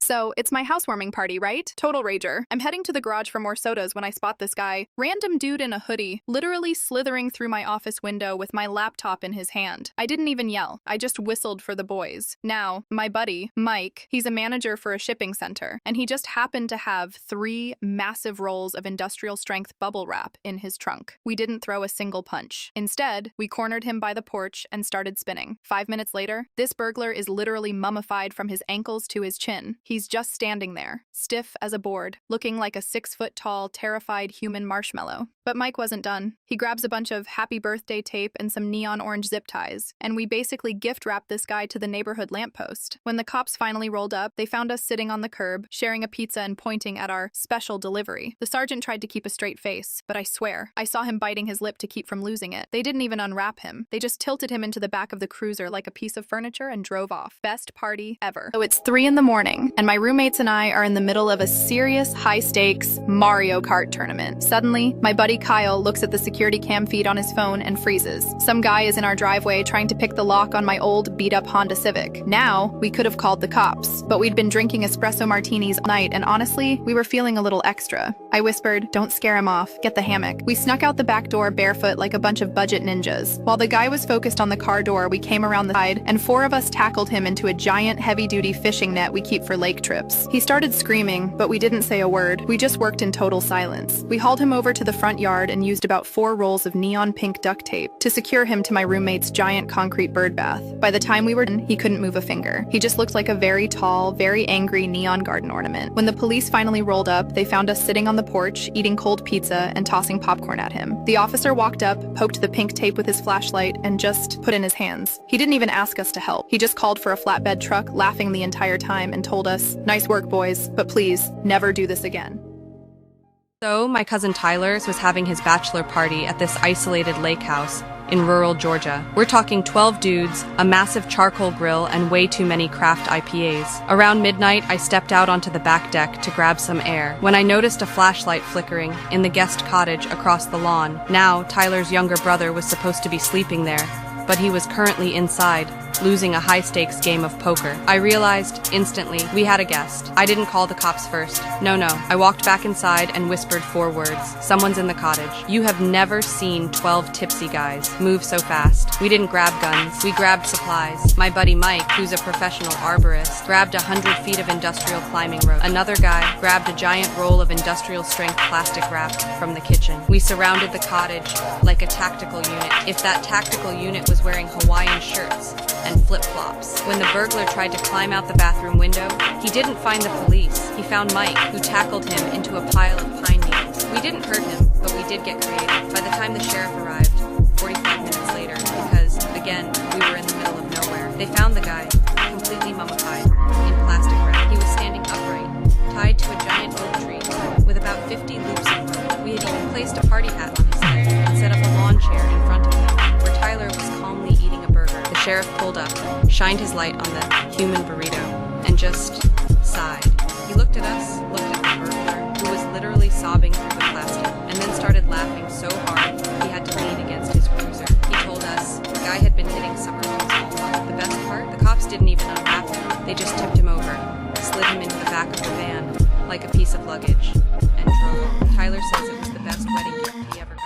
So, it's my housewarming party, right? Total rager. I'm heading to the garage for more sodas when I spot this guy. Random dude in a hoodie, literally slithering through my office window with my laptop in his hand. I didn't even yell. I just whistled for the boys. Now, my buddy, Mike, he's a manager for a shipping center, and he just happened to have 3 massive rolls of industrial strength bubble wrap in his trunk. We didn't throw a single punch. Instead, we cornered him by the porch and started spinning. 5 minutes later, this burglar is literally mummified from his ankles to his chin. He's just standing there, stiff as a board, looking like a 6-foot-tall, terrified human marshmallow. But Mike wasn't done. He grabs a bunch of happy birthday tape and some neon orange zip ties, and we basically gift wrapped this guy to the neighborhood lamppost. When the cops finally rolled up, they found us sitting on the curb, sharing a pizza and pointing at our special delivery. The sergeant tried to keep a straight face, but I swear, I saw him biting his lip to keep from losing it. They didn't even unwrap him. They just tilted him into the back of the cruiser like a piece of furniture and drove off. Best party ever. So it's 3 in the morning, and my roommates and I are in the middle of a serious, high-stakes Mario Kart tournament. Suddenly, my buddy Kyle looks at the security cam feed on his phone and freezes. Some guy is in our driveway trying to pick the lock on my old, beat-up Honda Civic. Now, we could have called the cops, but we'd been drinking espresso martinis all night, and honestly, we were feeling a little extra. I whispered, "Don't scare him off. Get the hammock." We snuck out the back door barefoot like a bunch of budget ninjas. While the guy was focused on the car door, we came around the side, and 4 of us tackled him into a giant, heavy-duty fishing net we keep for lake trips. He started screaming, but we didn't say a word. We just worked in total silence. We hauled him over to the front yard and used about 4 rolls of neon pink duct tape to secure him to my roommate's giant concrete bird bath. By the time we were done, he couldn't move a finger. He just looked like a very tall, very angry neon garden ornament. When the police finally rolled up, they found us sitting on the porch, eating cold pizza and tossing popcorn at him. The officer walked up, poked the pink tape with his flashlight, and just put in his hands. He didn't even ask us to help. He just called for a flatbed truck, laughing the entire time, and told us, "Nice work, boys, but please, never do this again." So, my cousin Tyler was having his bachelor party at this isolated lake house in rural Georgia. We're talking 12 dudes, a massive charcoal grill, and way too many craft IPAs. Around midnight, I stepped out onto the back deck to grab some air when I noticed a flashlight flickering in the guest cottage across the lawn. Now, Tyler's younger brother was supposed to be sleeping there, but he was currently inside, losing a high-stakes game of poker. I realized, instantly, we had a guest. I didn't call the cops first. No. I walked back inside and whispered 4 words. "Someone's in the cottage." You have never seen 12 tipsy guys move so fast. We didn't grab guns. We grabbed supplies. My buddy Mike, who's a professional arborist, grabbed 100 feet of industrial climbing rope. Another guy grabbed a giant roll of industrial-strength plastic wrap from the kitchen. We surrounded the cottage like a tactical unit. If that tactical unit was wearing Hawaiian shirts and flip-flops. When the burglar tried to climb out the bathroom window, he didn't find the police. He found Mike, who tackled him into a pile of pine needles. We didn't hurt him, but we did get creative. By the time the sheriff arrived, 45 minutes later, because, again, we were in the middle of nowhere, they found the guy, completely mummified, in plastic wrap. He was standing upright, tied to a giant oak tree, with about 50 loops of rope. We had even placed a party hat on his head and set up a lawn chair in front of him, where Tyler was calmly eating a burger. The sheriff pulled up, shined his light on the human burrito, and just sighed. He looked at us, looked at the burglar, who was literally sobbing through the plastic, and then started laughing so hard he had to lean against his cruiser. He told us the guy had been hitting summer homes all month. The best part, the cops didn't even unwrap him. They just tipped him over, slid him into the back of the van like a piece of luggage, and drove. Tyler says it was the best wedding gift he ever got.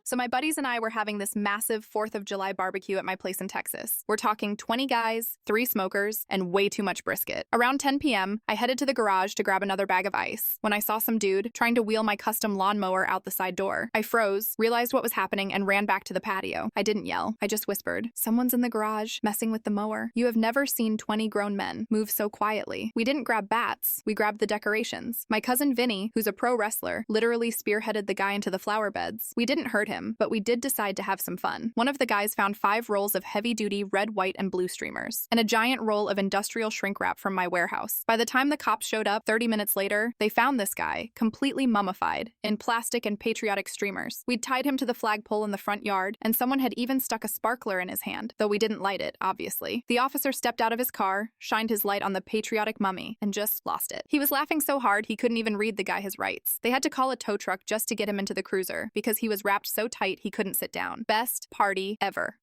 So my buddies and I were having this massive 4th of July barbecue at my place in Texas. We're talking 20 guys, 3 smokers, and way too much brisket. Around 10 p.m., I headed to the garage to grab another bag of ice when I saw some dude trying to wheel my custom lawnmower out the side door. I froze, realized what was happening, and ran back to the patio. I didn't yell. I just whispered, "Someone's in the garage, messing with the mower." You have never seen 20 grown men move so quietly. We didn't grab bats. We grabbed the decorations. My cousin Vinny, who's a pro wrestler, literally spearheaded the guy into the flower beds. We didn't hurt him, but we did decide to have some fun. One of the guys found 5 rolls of heavy-duty red, white, and blue streamers, and a giant roll of industrial shrink wrap from my warehouse. By the time the cops showed up 30 minutes later, they found this guy, completely mummified, in plastic and patriotic streamers. We'd tied him to the flagpole in the front yard, and someone had even stuck a sparkler in his hand, though we didn't light it, obviously. The officer stepped out of his car, shined his light on the patriotic mummy, and just lost it. He was laughing so hard he couldn't even read the guy his rights. They had to call a tow truck just to get him into the cruiser, because he was wrapped so tight he couldn't sit down. Best party ever.